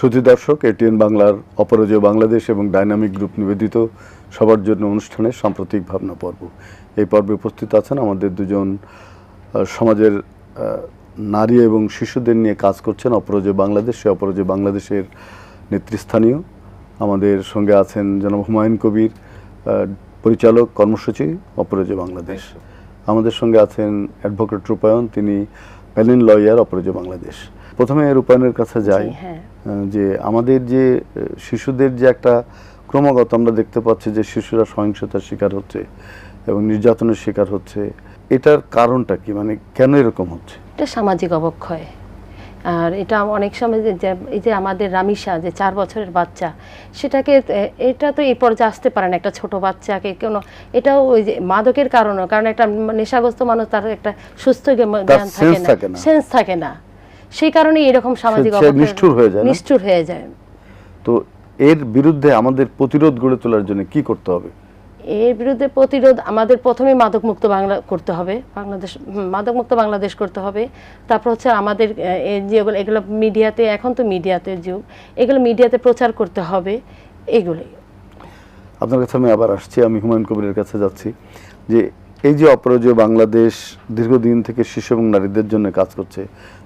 সুধী দর্শক, এটিএন বাংলার অপরাজেয় বাংলাদেশ এবং ডাইনামিক গ্রুপ নিবেদিত সবার জন্য অনুষ্ঠানে সাম্প্রতিক ভাবনা পর্ব। এই পর্বে উপস্থিত আছেন আমাদের দুজন সমাজের নারী এবং শিশুদের নিয়ে কাজ করছেন অপরাজেয় বাংলাদেশ। সে অপরাজেয় বাংলাদেশের নেতৃস্থানীয় আমাদের সঙ্গে আছেন জনাব হুমায়ুন কবির, পরিচালক কর্মসূচি অপরাজেয় বাংলাদেশ। আমাদের সঙ্গে আছেন অ্যাডভোকেট রূপায়ণ, তিনি প্যানেল লয়ার অপরাজেয় বাংলাদেশ। প্রথমে রূপায়ণের কাছে যাই, যে আমাদের যে শিশুদের যে একটা ক্রমাগত আমরা দেখতে পাচ্ছি যে শিশুরা সহিংসতার শিকার হচ্ছে এবং নির্যাতনের শিকার হচ্ছে, এটার কারণটা কি? মানে কেন এরকম হচ্ছে? এটা সামাজিক অবক্ষয়। আর এটা অনেক সময় এই যে আমাদের রামিসা যে 4 বছরের বাচ্চা, সেটাকে এটা তো এই পর্যায়ে আসতে পারে না একটা ছোট বাচ্চাকে কোনো, এটাও ওই যে মাদকের কারণে, কারণ একটা নেশাগ্রস্ত মানুষ তার একটা সুস্থ জ্ঞান থাকে না, সেন্স থাকে না, সেই কারণে এরকম সামাজিক অবক্ষয় নিষ্ঠুর হয়ে যায়। তো এর বিরুদ্ধে আমাদের প্রতিরোধ গড়ে তোলার জন্য কি করতে হবে? এর বিরুদ্ধে প্রতিরোধ আমাদের প্রথমে মাদকমুক্ত বাংলা করতে হবে, মাদকমুক্ত বাংলাদেশ করতে হবে। তারপর হচ্ছে আমাদের যেগুলো এগুলো মিডিয়াতে, এখন তো মিডিয়াতে যুগ, এগুলো মিডিয়াতে প্রচার করতে হবে। এগুলোই। আপনার কাছে আমি আবার আসছি, আমি হুমায়ুন কবিরের কাছে যাচ্ছি, যে এই যে অপরাজেয় বাংলাদেশ দীর্ঘদিন থেকে শিশু এবং নারীদের জন্য কাজ করছে,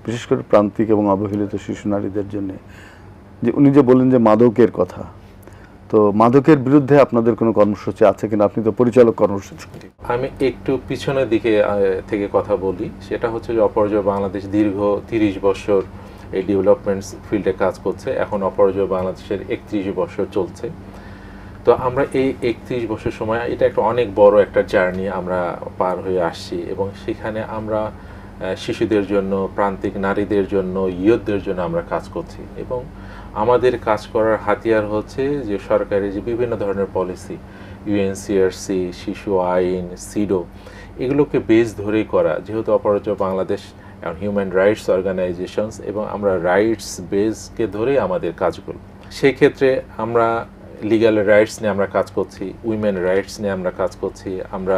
বিশেষ করে প্রান্তিক এবং অবহেলিত শিশু নারীদের জন্য, যে উনি যে বললেন যে মাদকের কথা, তো মাদকের বিরুদ্ধে আপনাদের কোনো কর্মসূচি আছে কিনা? আপনি তো পরিচালক কর্মসূচি। আমি একটু পিছনের দিকে থেকে কথা বলি। সেটা হচ্ছে যে অপরাজেয় বাংলাদেশ দীর্ঘ 30 বছর এই ডেভেলপমেন্টস ফিল্ডে কাজ করছে। এখন অপরাজেয় বাংলাদেশের 31 বছর চলছে। তো আমরা এই 31 বছর সময় এটা একটা অনেক বড় একটা জার্নি আমরা পার হয়ে আসছি, এবং সেখানে আমরা শিশুদের জন্য, প্রান্তিক নারীদের জন্য, ইয়ুথদের জন্য আমরা কাজ করছি। এবং আমাদের কাজ করার হাতিয়ার হচ্ছে যে সরকারি যে বিভিন্ন ধরনের পলিসি, ইউএনসিআরসি, শিশু আইন, সিডো, এগুলোকে বেস ধরেই করা। যেহেতু অপরাজেয় বাংলাদেশ হিউম্যান রাইটস অর্গানাইজেশনস, এবং আমরা রাইটস বেসকে ধরেই আমাদের কাজগুলো। সেই ক্ষেত্রে আমরা লিগ্যাল রাইটস নিয়ে আমরা কাজ করছি, উইমেন রাইটস নিয়ে আমরা কাজ করছি, আমরা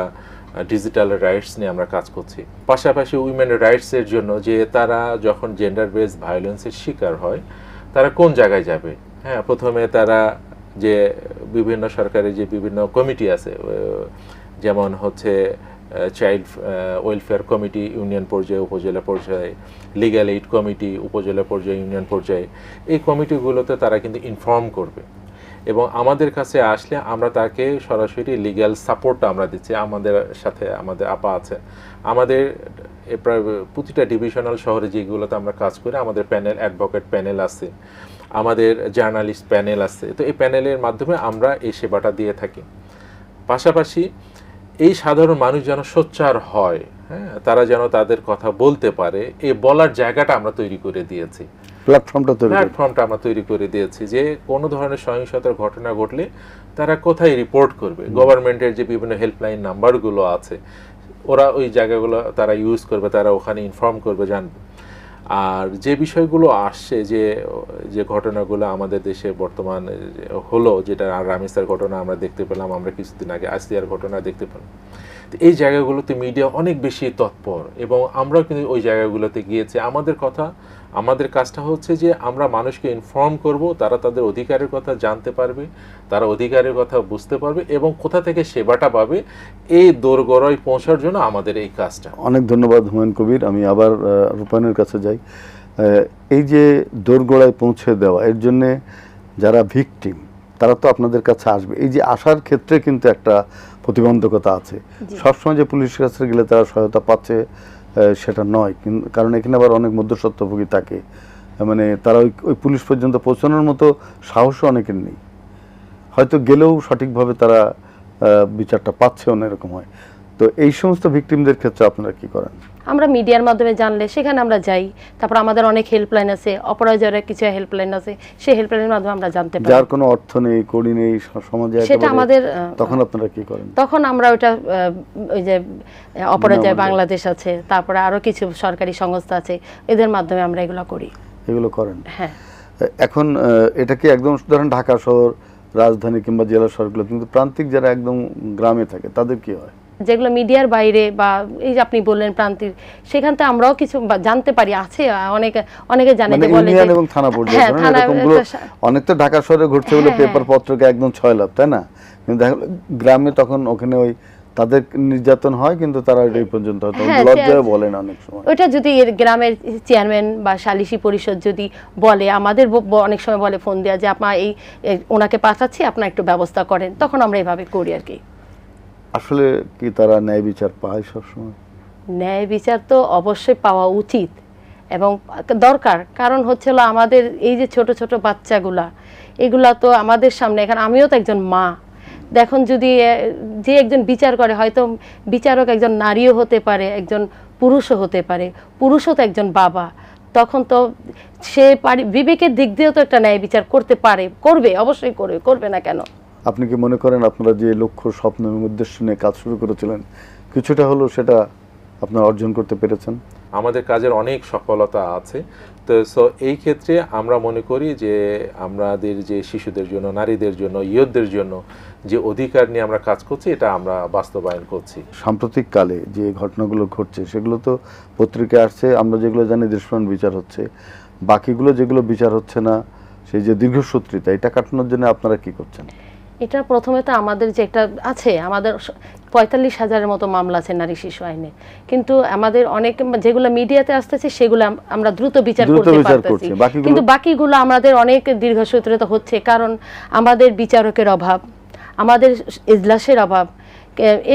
ডিজিটাল রাইটস নিয়ে আমরা কাজ করছি। পাশাপাশি উইমেন রাইটসের জন্য যে তারা যখন জেন্ডার বেসড ভায়োলেন্সের শিকার হয়, তারা কোন জায়গায় যাবে। হ্যাঁ, প্রথমে তারা যে বিভিন্ন সরকারি যে বিভিন্ন কমিটি আছে, যেমন হচ্ছে চাইল্ড ওয়েলফেয়ার কমিটি ইউনিয়ন পর্যায়ে, উপজেলা পর্যায়ে, লিগ্যাল এইড কমিটি উপজেলা পর্যায়ে, ইউনিয়ন পর্যায়ে, এই কমিটিগুলোতে তারা কিন্তু ইনফর্ম করবে। এবং আমাদের কাছে আসলে আমরা তাকে সরাসরি লিগ্যাল সাপোর্টটা আমরা দিচ্ছি। আমাদের সাথে আমাদের আপা আছে, আমাদের প্রায় প্রতিটা ডিভিশনাল শহরে যেগুলোতে আমরা কাজ করি, আমাদের প্যানেল, অ্যাডভোকেট প্যানেল আছে, আমাদের জার্নালিস্ট প্যানেল আছে। তো এই প্যানেলের মাধ্যমে আমরা এই সেবাটা দিয়ে থাকি। পাশাপাশি এই সাধারণ মানুষ যেন সোচ্চার হয়, হ্যাঁ, তারা যেন তাদের কথা বলতে পারে, এই বলার জায়গাটা আমরা তৈরি করে দিয়েছি, প্ল্যাটফর্মটা আমরা তৈরি করে দিয়েছি, যে কোনো ধরনের সহিংসতার ঘটনা ঘটলে তারা কোথায় রিপোর্ট করবে। গভর্নমেন্টের যে বিভিন্ন হেল্পলাইন নাম্বারগুলো আছে, ওরা ওই জায়গাগুলো তারা ইউজ করবে, তারা ওখানে ইনফর্ম করবে, জানবে। আর যে বিষয়গুলো আসছে, যে ঘটনাগুলো আমাদের দেশে বর্তমান হলো, যেটা রামিসার ঘটনা আমরা দেখতে পেলাম, আমরা কিছুদিন আগে আসিয়ার ঘটনা দেখতে পেলাম, তো এই জায়গাগুলোতে মিডিয়া অনেক বেশি তৎপর, এবং আমরাও কিন্তু ওই জায়গাগুলোতে গিয়েছি। আমাদের কাজটা হচ্ছে যে আমরা মানুষকে ইনফর্ম করব, তারা তাদের অধিকারের কথা জানতে পারবে, তারা অধিকারের কথা বুঝতে পারবে, এবং কোথা থেকে সেবাটা পাবে, এই দোরগোড়ায় পৌঁছার জন্য আমাদের এই কাজটা। অনেক ধন্যবাদ হুমায়ুন কবির। আমি আবার রূপায়ণের কাছে যাই। এই যে দোরগোড়ায় পৌঁছে দেওয়া, এর জন্যে যারা ভিকটিম, তারা তো আপনাদের কাছে আসবে। এই যে আসার ক্ষেত্রে কিন্তু একটা প্রতিবন্ধকতা আছে। সবসময় যে পুলিশের কাছে গেলে তারা সহায়তা পাচ্ছে সেটা নয়, কারণ এখানে আবার অনেক মধ্যস্বত্বভোগী থাকে, মানে তারা ওই পুলিশ পর্যন্ত পৌঁছানোর মতো সাহসও অনেকের নেই, হয়তো গেলেও সঠিকভাবে তারা বিচারটা পাচ্ছেও না, এরকম হয়। তো এই সমস্ত ভিকটিমদের ক্ষেত্রে আপনারা কি করেন? আমরা মিডিয়ার মাধ্যমে জানলে সেখানে আমরা যাই, তারপর আমাদের অনেক হেল্পলাইন আছে, অপরাজয়ের কিছু হেল্পলাইন আছে, সেই হেল্পলাইনের মাধ্যমে আমরা জানতে পারি। যার কোনো অর্থ নেই, কড়ি নেই সমাজে, সেটা আমাদের, তখন আপনারা কি করেন? তখন আমরা ওটা ওই যে অপরাজয় বাংলাদেশ আছে, তারপরে আরো কিছু সরকারি সংস্থা আছে, এদের মাধ্যমে আমরা এগুলো করি। এগুলো করেন? হ্যাঁ। এখন এটা কি একদম ধরেন ঢাকা শহর, রাজধানী কিংবা জেলা শহরগুলো, কিন্তু প্রান্তিক যারা একদম গ্রামে থাকে তাদের কি হয়? যেগুলো মিডিয়ার বাইরে বা এই যে আপনি বললেন প্রান্তিক, সেখান থেকে আমরাও কিছু জানতে পারি, আছে অনেকে জানে মানে যে বলে ইউনিয়ন যে এবং থানা পর্যায়ে হ্যাঁ, ধরুন থানা এরকমগুলো অনেক তো ঢাকা শহরে ঘুরছে বলে হ্যাঁ, পেপার পত্রকে একদম ছয়লাভ, তাই না? কিন্তু দেখা গেলো গ্রামে তখন ওখানে ওই তাদের নির্যাতন হয়, কিন্তু তারা এই পর্যন্ত হয়তো হ্যাঁ, লজ্জায় বলেন অনেক সময়। ওইটা যদি এর গ্রামের চেয়ারম্যান বা সালিশি পরিষদ যদি বলে, আমাদের অনেক সময় বলে ফোন দেওয়া যে আপনার ওনাকে পাঠাচ্ছি, আপনার একটু ব্যবস্থা করেন, তখন আমরা এইভাবে করি আর কি। আসলে কি তারা ন্যায় বিচার পায় সবসময়? ন্যায় বিচার তো অবশ্যই পাওয়া উচিত এবং দরকার, কারণ হচ্ছে হলো আমাদের এই যে ছোট ছোট বাচ্চাগুলা, এগুলা তো আমাদের সামনে, এখানে আমিও তো একজন মা, দেখুন যদি যে একজন বিচার করে, হয়তো বিচারক একজন নারীও হতে পারে, একজন পুরুষও হতে পারে, পুরুষও তো একজন বাবা, তখন তো সে বিবেকের দিক দিয়েও তো একটা ন্যায় বিচার করতে পারে, করবে, অবশ্যই করবে, করবে না কেন? আপনি কি মনে করেন আপনারা যে লক্ষ্য, স্বপ্ন এবং উদ্দেশ্য নিয়ে কাজ শুরু করেছিলেন, কিছুটা হলেও সেটা আপনারা অর্জন করতে পেরেছেন? আমাদের কাজের অনেক সফলতা আছে। তো সো এই ক্ষেত্রে আমরা মনে করি যে আমাদের যে শিশুদের জন্য, নারীদের জন্য, ইয়ুথদের জন্য যে অধিকার নিয়ে আমরা কাজ করছি, এটা আমরা বাস্তবায়ন করছি। সাম্প্রতিক কালে যে ঘটনাগুলো ঘটছে সেগুলো তো পত্রিকায় আসছে, আমরা যেগুলো জানি দৃশ্যমান বিচার হচ্ছে, বাকিগুলো যেগুলো বিচার হচ্ছে না, সেই যে দীর্ঘসূত্রিতা, এটা কাটানোর জন্য আপনারা কি করছেন? এটা প্রথমে তো আমাদের যে একটা আছে, আমাদের 45,000-এর মতো মামলা আছে নারী শিশু আইনে, কিন্তু আমাদের অনেক যেগুলো মিডিয়াতে আসতেছে সেগুলো আমরা দ্রুত বিচার করতে পারতেছি, কিন্তু বাকিগুলো আমাদের অনেক দীর্ঘসূত্রিত হচ্ছে, কারণ আমাদের বিচারকের অভাব, আমাদের এজলাসের অভাব,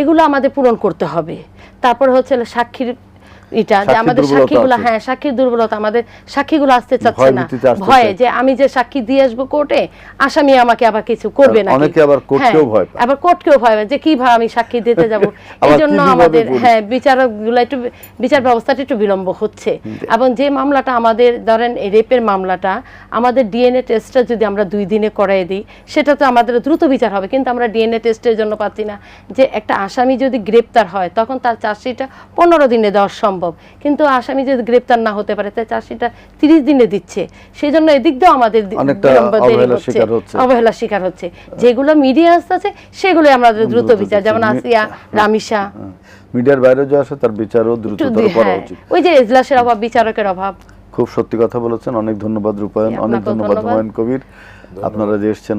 এগুলো আমাদের পূরণ করতে হবে। তারপর হচ্ছে সাক্ষীর এটা যে আমাদের সাক্ষীগুলো, হ্যাঁ সাক্ষীর দুর্বলতা, আমাদের সাক্ষীগুলো আসতে চাচ্ছে না, ভয়ে যে আমি যে সাক্ষী দিয়ে আসবো কোর্টে, আসামি আমাকে আবার কিছু করবে না, অনেকে আবার কোর্টকেও ভয় পায়, আবার কোর্টকেও ভয় পায় যে কিভাবে আমি সাক্ষী দিতে যাব। এই জন্য আমাদের হ্যাঁ বিচারকগুলো একটু, বিচার ব্যবস্থাটা একটু বিলম্ব হচ্ছে। এবং যে মামলাটা আমাদের ধরেন এই রেপের মামলাটা, আমাদের ডিএনএ টেস্টটা যদি আমরা 2 দিনে করাই দিই, সেটা তো আমাদের দ্রুত বিচার হবে, কিন্তু আমরা ডিএনএ টেস্টের জন্য পাচ্ছি না। যে একটা আসামি যদি গ্রেপ্তার হয়, তখন তার চার্জশিটটা 15 দিনে দেওয়া সম্ভব, কিন্তু আসামি যদি গ্রেপ্তার না হতে পারে, তার চার্জশিটটা 30 দিনে দিচ্ছে, সেই জন্য এদিক দিয়েও আমাদের অবহেলার শিকার হচ্ছে। যেগুলো মিডিয়া আসতেছে সেগুলো আমাদের দ্রুত বিচার, যেমন আসিয়া, রামিসা, মিডিয়ার বাইরে যে আসে তার বিচারও দ্রুততর করা উচিত। ওই যে এজলাসের অভাব, বিচারকের অভাব। খুব সত্যি কথা বলেছেন, অনেক ধন্যবাদ রূপায়ণ, অনেক ধন্যবাদ হুমায়ুন কবির, আপনারা যে এসেছেন।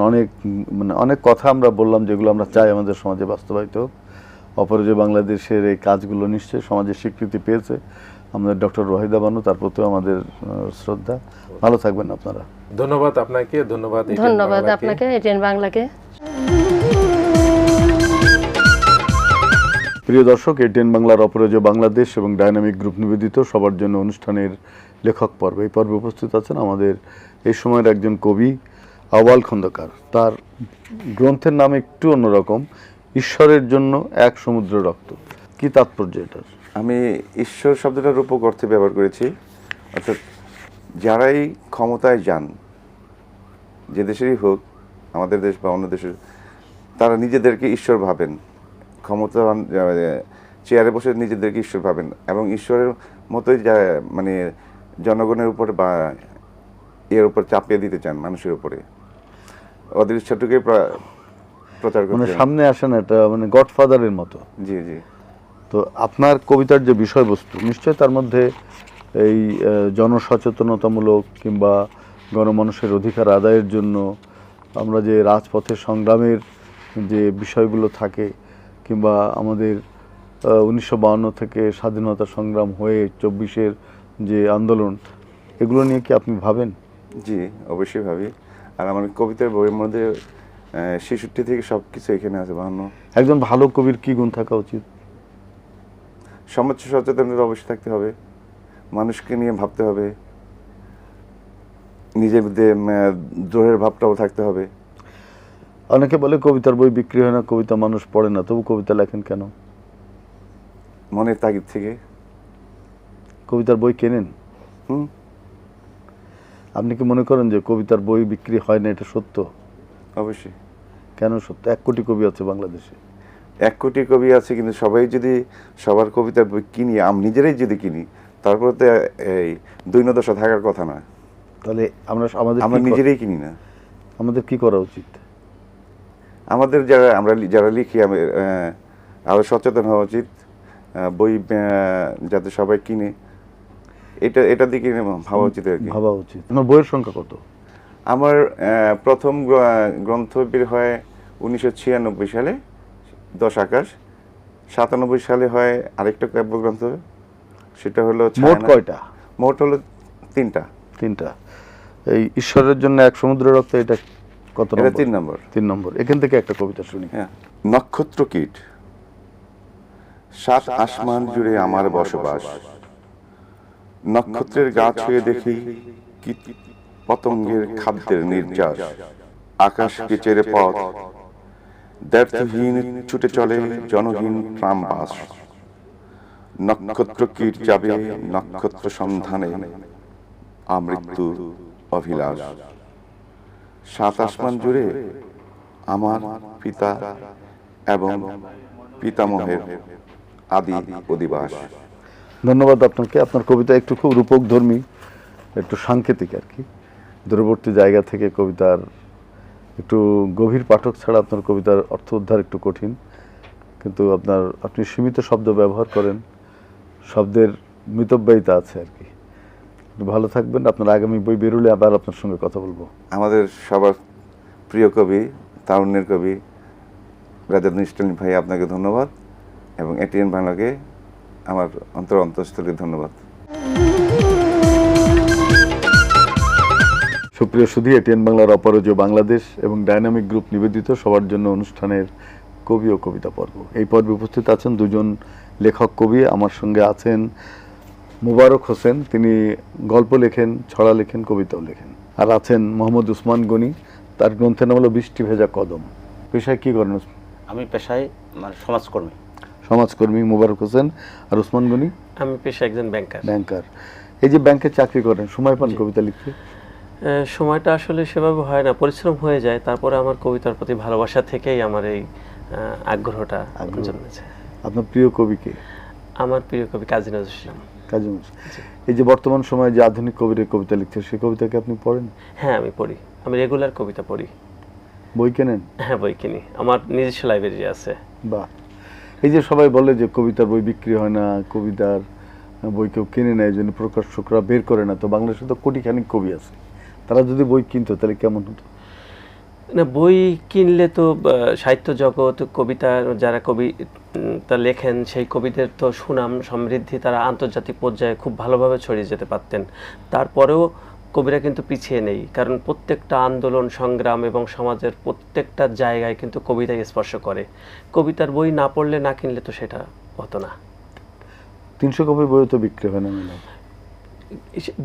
অনেক কথা আমরা বললাম যেগুলো আমরা চাই আমাদের সমাজে বাস্তবায়িত হোক। অপরাজয় বাংলাদেশের এই কাজগুলো নিশ্চয়ই সমাজের স্বীকৃতি পেয়েছে। আমাদের ডক্টর রহিদা বানু, তার প্রতিও আমাদের শ্রদ্ধা। ভালো থাকবেন আপনারা। ধন্যবাদ আপনাকে, ধন্যবাদ আপনাকে, এটিএন বাংলাকে। প্রিয় দর্শক, এটিএন বাংলার অপরাজয় বাংলাদেশ এবং ডায়নামিক গ্রুপ নিবেদিত সবার জন্য অনুষ্ঠানের লেখক পর্ব। এই পর্বে উপস্থিত আছেন আমাদের এই সময়ের একজন কবি, আউয়াল খন্দকার। তার গ্রন্থের নাম একটু অন্যরকম, ঈশ্বরের জন্য এক সমুদ্র রক্ত। কি তাৎপর্য এটার? আমি ঈশ্বর শব্দটা রূপক অর্থে ব্যবহার করেছি, অর্থাৎ যারাই ক্ষমতায় যান, যে দেশেরই হোক, আমাদের দেশ বা অন্য দেশের, তারা নিজেদেরকে ঈশ্বর ভাবেন, ক্ষমতাবান চেয়ারে বসে নিজেদেরকে ঈশ্বর ভাবেন, এবং ঈশ্বরের মতোই মানে জনগণের উপরে বা এর উপর চাপিয়ে দিতে চান, মানুষের উপরে অদৃশ্যটুকুই প্রচার করতে সামনে আসেন। এটা মানে গডফাদারের মতো। জি জি। তো আপনার কবিতার যে বিষয়বস্তু, নিশ্চয় তার মধ্যে এই জনসচেতনতামূলক কিংবা গণমানুষের অধিকার আদায়ের জন্য আমরা যে রাজপথের সংগ্রামের যে বিষয়গুলো থাকে, কিংবা আমাদের 1952 থেকে স্বাধীনতা সংগ্রাম হয়ে 24-এর যে আন্দোলন, এগুলো নিয়ে কি আপনি ভাবেন? জি, অবশ্যই ভাবি। আর আমার কবিতার বইয়ের মধ্যে 66 থেকে সব কিছু এখানে আছে। 52। একজন ভালো কবির কি গুণ থাকা উচিত? সমাজ সচেতনতা অবশ্যই থাকতে হবে, মানুষকে নিয়ে ভাবতে হবে, নিজের মধ্যে দ্রোহের ভাবটাও থাকতে হবে। অনেকে বলে কবিতার বই বিক্রি হয় না, কবিতা মানুষ পড়ে না, তবু কবিতা লেখেন কেন? মনের তাগিদ থেকে। কবিতার বই কেনেন? আপনি কি মনে করেন যে কবিতার বই বিক্রি হয় না, এটা সত্য? অবশ্যই। কেন সত্য? 1 কোটি কবি আছে বাংলাদেশে। 1 কোটি কবি আছে, কিন্তু সবাই যদি সবার কবিতার বই কিনি, আমি নিজেরাই যদি কিনি, তারপরে তো এই 2 দশা থাকার কথা না। তাহলে আমরা নিজেরাই কিনি না। আমাদের কি করা উচিত? আমাদের যারা লিখি, আরও সচেতন হওয়া উচিত, বই যাতে সবাই কিনে, এটার দিকে ভাবা উচিত আর কি। ভাবা উচিত। আপনার বইয়ের সংখ্যা কত? আমার প্রথম গ্রন্থ বের হয় 1996 সালে, 10 আকাশ। 97 সালে হয় আরেকটা কাব্যগ্রন্থ, সেটা হলো মোট ছায়ানট। কয়টা? মোট হলো 3টা। 3টা। এই ঈশ্বরের জন্য এক সমুদ্র রক্ত, এটা কত এটা নম্বর? 3 নম্বর। 3 নম্বর। এখান থেকে একটা কবিতা শুনি। হ্যাঁ। নক্ষত্র কীট, 7 আসমান জুড়ে আমার বসবাস। নক্ষত্রের গা ছুঁয়ে দেখি কীট পতঙ্গের খাদ্যের নির্যাস। আকাশকে চেরে পথ, দ্ব্যর্থহীন ছুটে চলে জনহীন প্রাণবাস। নক্ষত্র কীট যাবে নক্ষত্র সন্ধানে, আমৃত্যু অভিলাষ। 7 আসমান জুড়ে আমার পিতা এবং পিতামহের আদি অধিবাস। ধন্যবাদ আপনাকে। আপনার কবিতা একটু খুব রূপকধর্মী, একটু সাংকেতিক আর কি। দূরবর্তী জায়গা থেকে কবিতার একটু গভীর পাঠক ছাড়া আপনার কবিতার অর্থ উদ্ধার একটু কঠিন, কিন্তু আপনি সীমিত শব্দ ব্যবহার করেন, শব্দের মিতব্যয়িতা আছে আর কি। ভালো থাকবেন। আপনার আগামী বই বেরোলে আবার আপনার সঙ্গে কথা বলবো। আমাদের সবার প্রিয় কবি, তারুণ্যের কবি রাজা নিষ্ঠুর ভাই, আপনাকে ধন্যবাদ, এবং এটিএন বাংলাকে আমার অন্তঃস্থলে ধন্যবাদ। সুপ্রিয় সুধী, এটিএন বাংলার অপরাজেয় বাংলাদেশ এবং ডায়নামিক গ্রুপ নিবেদিত সবার জন্য অনুষ্ঠানের কবি ও কবিতা পর্ব। এই পর্বে উপস্থিত আছেন দুজন লেখক কবি। আমার সঙ্গে আছেন মোবারক হোসেন, তিনি গল্প লেখেন, ছড়া লেখেন, কবিতাও লেখেন। আর আছেন মোহাম্মদ উসমান গনি, তার গ্রন্থের নাম হলো বৃষ্টি ভেজা কদম। পেশায় কি করেন? আমি পেশায় সমাজকর্মী। সমাজকর্মী মোবারক হোসেন। আর উসমান গনি? আমি পেশায় একজন ব্যাংকার। ব্যাংকার। এই যে ব্যাংকে চাকরি করেন, সময় পান কবিতা লিখতে? সময়টা আসলে সেভাবে হয় না, পরিশ্রম হয়ে যায়। তারপরে আমার কবিতার প্রতি ভালোবাসা থেকেই আমার এই আগ্রহটা জন্মেছে। আপনার প্রিয় কবি কে? আমার প্রিয় কবি কাজী নজরুল ইসলাম। কাজী নজরুল। এই যে বর্তমান সময়ে যে আধুনিক কবির কবিতা লিখছে, সেই কবিতাকে আপনি পড়েন? হ্যাঁ, আমি পড়ি। আমি রেগুলার কবিতা পড়ি। বই কেনেন? হ্যাঁ, বই কিনি। আমার নিজস্ব লাইব্রেরি আছে। বাহ। এই যে সবাই বলে যে কবিতার বই বিক্রি হয় না, কবিতার বই কেউ কিনে নেয়, জন্য প্রকাশকরা বের করে না, তো বাংলাদেশে তো কোটিখানিক কবি আছে, তারা যদি বই কিনতো তাহলে কেমন হতো? না, বই কিনলে তো সাহিত্য জগৎ, কবিতা যারা কবিতা লেখেন সেই কবিদের তো সুনাম সমৃদ্ধি, তারা আন্তর্জাতিক পর্যায়ে খুব ভালোভাবে ছড়িয়ে যেতে পারতেন। তারপরেও কবিরা কিন্তু পিছিয়ে নেই, কারণ প্রত্যেকটা আন্দোলন সংগ্রাম এবং সমাজের প্রত্যেকটা জায়গায় কিন্তু কবিতায় স্পর্শ করে। কবিতার বই না পড়লে, না কিনলে তো সেটা হতো না। 300 কপির বই তো বিক্রি হয় না।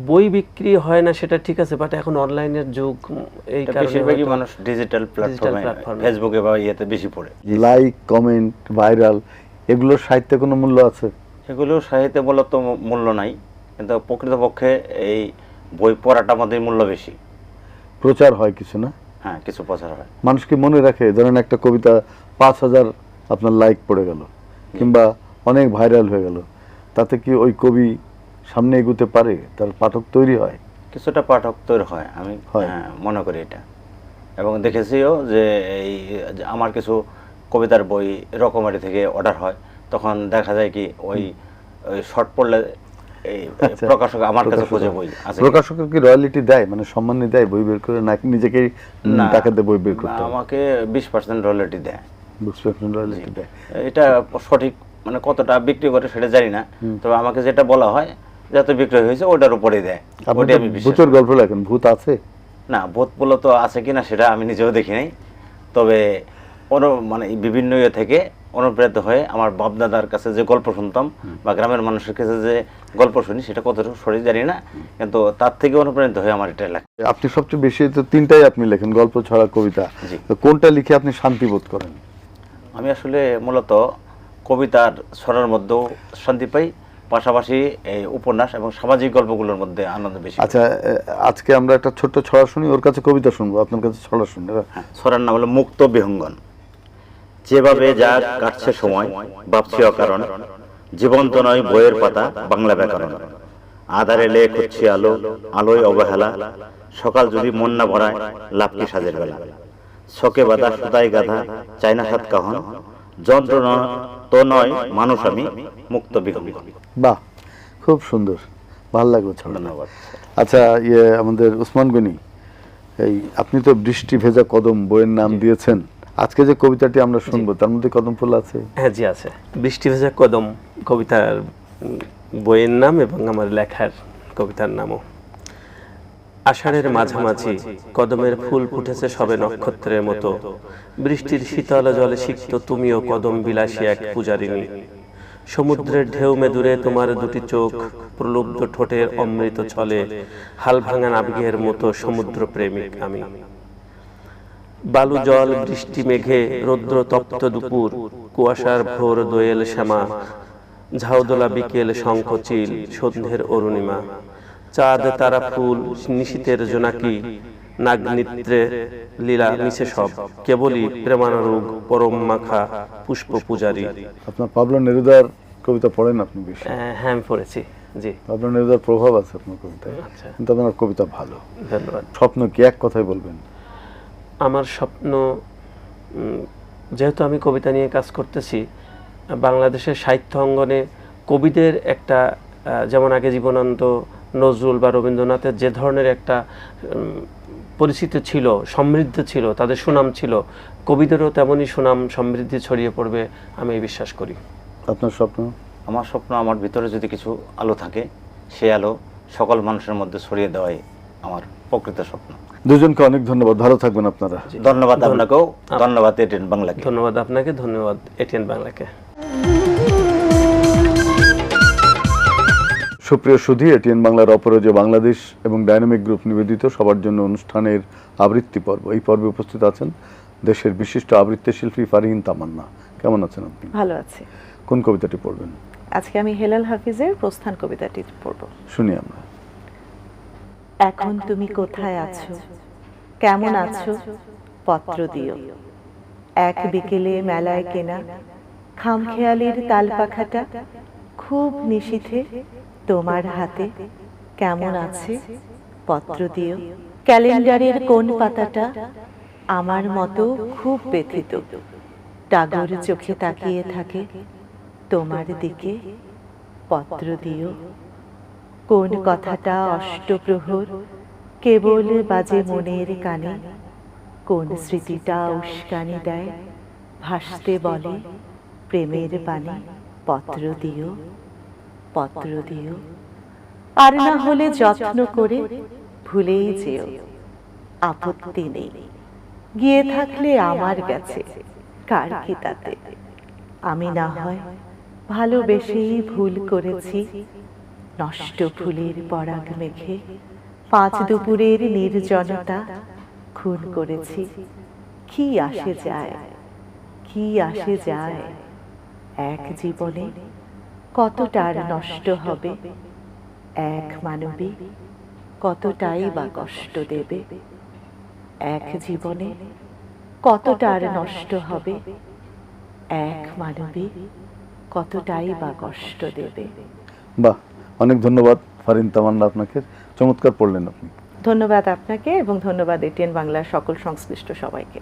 বই বিক্রি হয় না সেটা ঠিক আছে, বাট এখন অনলাইনের যুগ, এই কারণে বেশিরভাগই মানুষ ডিজিটাল প্ল্যাটফর্মে, ফেসবুকে বা ইয়েতে বেশি পড়ে। লাইক, কমেন্ট, ভাইরাল, এগুলোর সাহিত্যে কোনো মূল্য আছে? এগুলো সাহিত্যে মূলত মূল্য নাই, কিন্তু প্রকৃতপক্ষে এই বই পড়াটা আমাদের মূল্য বেশি। প্রচার হয় কিছু না? হ্যাঁ, কিছু প্রচার হয়। মানুষ কি মনে রাখে? ধরেন একটা কবিতা 5000 আপনার লাইক পড়ে গেল, কিংবা অনেক ভাইরাল হয়ে গেল, তাতে কি ওই কবি সামনে এগোতে পারে? তার পাঠক তৈরি হয়? কিছুটা পাঠক তৈরি হয়, আমি মনে করি এটা। এবং দেখেছিও যে এই আমার কিছু কবিতার বই রকমারি থেকে অর্ডার হয়, তখন দেখা যায় কি ওই শর্ট পড়লে এই প্রকাশক আমার কাছে খুঁজে বই আছে। প্রকাশকের কি রয়্যালিটি দেয়, মানে সম্মানী দেয় বই বের করে, নাকি নিজেকেই টাকা দিয়ে বই বের করতে হয়? আমাকে 20% রয়্যালিটি দেয়। 20% রয়্যালিটি দেয়। এটা সঠিক মানে কতটা বিক্রি করে সেটা জানি না, তবে আমাকে যেটা বলা হয় যত বিক্রি হয়েছে ওটার উপরেই দেয়। ওটাই আমি বিশ্বাস ভূতের গল্প লেখেন, ভূত আছে? না, ভূত বলে তো আছে কিনা সেটা আমি নিজেও দেখি নাই, তবে মানে বিভিন্ন ইয়ে থেকে অনুপ্রাণিত হয়ে আমার বাপদাদার কাছে যে গল্প শুনতাম বা গ্রামের মানুষের কাছে যে গল্প শুনি, সেটা কতটুকু সঠিক জানি না, কিন্তু তার থেকে অনুপ্রাণিত হয়ে আমার এটা লেখা। আপনি সবচেয়ে বেশি তো 3টাই আপনি লেখেন, গল্প, ছড়া, কবিতা। তো কোনটা লিখে আপনি শান্তি বোধ করেন? আমি আসলে মূলত কবিতার ছড়ার মধ্যেও শান্তি পাই, পাশাপাশি এই উপন্যাস এবং সামাজিক গল্পগুলোর মধ্যে আনন্দ বেশি। আচ্ছা, আজকে আমরা একটা ছোট্ট ছড়া শুনি, ওর কাছে কবিতা শুনবো, আপনার কাছে ছড়া শুনি। ছড়ার নাম হলো মুক্ত বিহঙ্গন। যেভাবে যা কাটছে সময় ভাবছি অকারণ, জীবন্ত নয় বইয়ের পাতা বাংলা ব্যাকরণ। আধারে লেখ হচ্ছে আলো, আলোয় অবহেলা, সকাল যদি মন না ভরায় লাভ কি সাজের বেলা। শোকে বাঁধা সুতায় গাধা চায়না সাত কাহন, যন্ত্রণা তো নয় মানুষ আমি মুক্ত বিহঙ্গ। বাহ, খুব সুন্দর, ভালো লাগলো ছড়া। ধন্যবাদ। আচ্ছা, আমাদের উসমান গনি, এই আপনি তো বৃষ্টি ভেজা কদম বইয়ের নাম দিয়েছেন। আজকে যে কবিতাটি আমরা শুনবো তার মধ্যে কদম ফুল আছে? হ্যাঁ জি আছে। বৃষ্টি ভেজা কদম কবিতার বইয়ের নাম এবং আমার লেখার কবিতার নামও। আষাঢ়ের মাঝামাঝি কদমের ফুল ফুটেছে সবে নক্ষত্রের মতো, বৃষ্টির শীতল জলে সিক্ত তুমিও কদম বিলাসী এক পূজারিণী। সমুদ্রের ঢেউ মেদুরে তোমার দুটি চোখ, প্রলুব্ধ ঠোঁটের অমৃত ছলে, হাল ভাঙা নাবিকের মতো সমুদ্র প্রেমিক আমি। বালু জল বৃষ্টি মেঘে রৌদ্র তপ্ত দুপুর, কুয়াশার ভোর দোয়েল শ্যামা, ঝাউদোলা বিকেল শঙ্খচিল সন্ধ্যের অরুণিমা। চাঁদ তারা ফুল নিশীতের জোনাকি, নাগনিত্রে লীলা মিশে সব, কেবলই প্রেমানুরোগ পরম মাখা পুষ্প পূজারী। আপনার পাবলো নেরুদার কবিতা পড়েন আপনি বেশি? হ্যাঁ আমি পড়েছি, জি। পাবলো নেরুদার প্রভাব আছে আপনার কবিতায়, আচ্ছা, কিন্তু আপনার কবিতা ভালো। ধন্যবাদ। স্বপ্ন কি এক কথায় বলবেন? আমার স্বপ্ন, যেহেতু আমি কবিতা নিয়ে কাজ করতেছি, বাংলাদেশের সাহিত্য অঙ্গনে কবিদের একটা, যেমন আগে জীবনানন্দ, নজরুল বা রবীন্দ্রনাথের যে ধরনের একটা পরিচিতি ছিল, সমৃদ্ধ ছিল, তাদের সুনাম ছিল, কবিদেরও তেমনই সুনাম সমৃদ্ধি ছড়িয়ে পড়বে আমি বিশ্বাস করি। আপনার স্বপ্ন? আমার স্বপ্ন, আমার ভিতরে যদি কিছু আলো থাকে, সেই আলো সকল মানুষের মধ্যে ছড়িয়ে দেওয়াই আমার প্রকৃত স্বপ্ন। দুজনকে অনেক ধন্যবাদ, ভালো থাকবেন আপনারা। ধন্যবাদ আপনাকেও, ধন্যবাদ এটিএন বাংলাকে। ধন্যবাদ আপনাকে, ধন্যবাদ এটিএন বাংলাকে। সুপ্রিয় সুধী, এটিএন বাংলার অপরাজয় বাংলাদেশ এবং ডায়নামিক গ্রুপ নিবেদিত সবার জন্য অনুষ্ঠানের আবৃত্তি পর্ব। এই পর্বে উপস্থিত আছেন দেশের বিশিষ্ট আবৃত্তি শিল্পী ফারহিন তামান্না। কেমন আছেন আপনি? ভালো আছি। কোন কবিতাটি পড়বেন? আজকে আমি হেলাল হাফিজের প্রস্থান কবিতাটি পড়ব। শুনি আমরা। এখন তুমি কোথায় আছো, কেমন আছো, পত্র দিও। এক বিকেলে মেলায় কেনা খামখেয়ালির তালপাখাটা খুব নিশীথে তোমার হাতে, কেমন আছে, পত্র দিও। ক্যালেন্ডারের কোন পাতাটা আমার মতো খুব ব্যথিত, টাগর চোখে তাকিয়ে থাকে তোমার দিকে, পত্র দিও। কোন কথাটা অষ্টপ্রহর কেবল বাজে মনের কানে, কোন স্মৃতিটা উস্কানি দেয় ভাসতে বলে প্রেমের বাণী, পত্র দিও, পত্র দিও। আর না হলে যত্ন করে ভুলেই যেও, আপত্তি নেই। গিয়ে থাকলে আমার কাছে, কার কি তাতে। আমি না হয় ভালোবেসেই ভুল করেছি, নষ্ট ফুলের পরাগ মেঘে পাঁচ দুপুরের নির্জনতা খুন করেছি। কি আসে যায়, কি আসে যায়, এক জীবনে কতটার নষ্ট হবে, এক মানবী কতটাই বা কষ্ট দেবে। এক জীবনে কতটার নষ্ট হবে, এক মানবী কতটাই বা কষ্ট দেবে। বাহ, অনেক ধন্যবাদ ফারহিন তামান্না, আপনাকে চমৎকার পড়লেন আপনি। ধন্যবাদ আপনাকে এবং ধন্যবাদ এটিএন বাংলার সকল সংশ্লিষ্ট সবাইকে।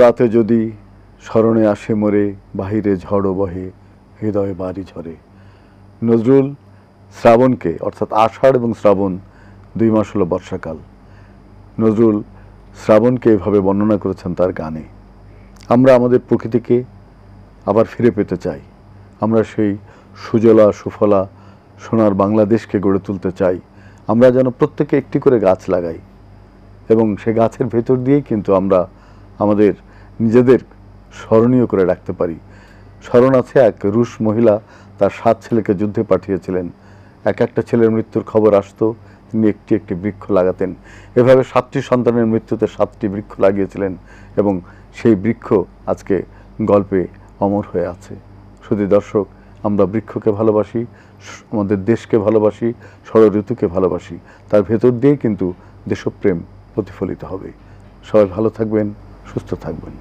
রাতে যদি স্মরণে আসে মোরে, বাহিরে ঝড় বহে হৃদয়ে বাড়ি ঝরে। নজরুল শ্রাবণকে, অর্থাৎ আষাঢ় এবং শ্রাবণ 2 মাস হলো বর্ষাকাল, নজরুল শ্রাবণকে এভাবে বর্ণনা করেছেন তার গানে। আমরা আমাদের প্রকৃতিকে আবার ফিরে পেতে চাই। আমরা সেই সুজলা সুফলা সোনার বাংলাদেশকে গড়ে তুলতে চাই। আমরা যেন প্রত্যেকে একটি করে গাছ লাগাই এবং সে গাছের ভেতর দিয়েই কিন্তু আমরা আমাদের নিজেদের স্মরণীয় করে রাখতে পারি। স্মরণ আছে, এক রুশ মহিলা তার 7 ছেলেকে যুদ্ধে পাঠিয়েছিলেন। একটা ছেলের মৃত্যুর খবর আসতো, তিনি একটি একটি বৃক্ষ লাগাতেন। এভাবে 7টি সন্তানের মৃত্যুতে 7টি বৃক্ষ লাগিয়েছিলেন এবং সেই বৃক্ষ আজকে গল্পে অমর হয়ে আছে। শুধু দর্শক, আমরা বৃক্ষকে ভালোবাসি, আমাদের দেশকে ভালোবাসি, ষড় ঋতুকে ভালোবাসি। তার ভেতর দিয়েই কিন্তু দেশপ্রেম প্রতিফলিত হবে। সবাই ভালো থাকবেন, সুস্থ থাকবেন।